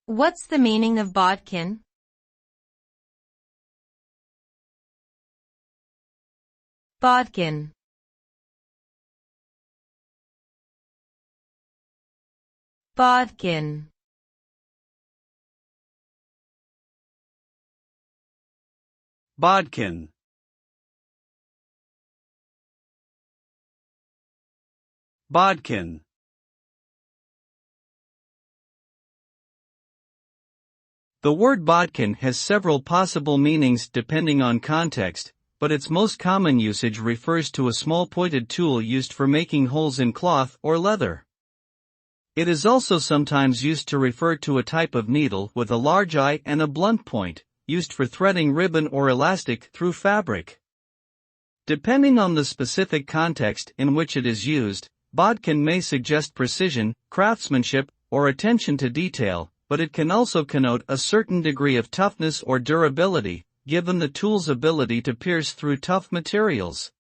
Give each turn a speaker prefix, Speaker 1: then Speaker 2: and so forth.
Speaker 1: What's the meaning of bodkin? Bodkin. Bodkin.
Speaker 2: Bodkin. Bodkin. The word bodkin has several possible meanings depending on context, but its most common usage refers to a small pointed tool used for making holes in cloth or leather. It is also sometimes used to refer to a type of needle with a large eye and a blunt point, used for threading ribbon or elastic through fabric. Depending on the specific context in which it is used, bodkin may suggest precision, craftsmanship, or attention to detail, but it can also connote a certain degree of toughness or durability, given the tool's ability to pierce through tough materials.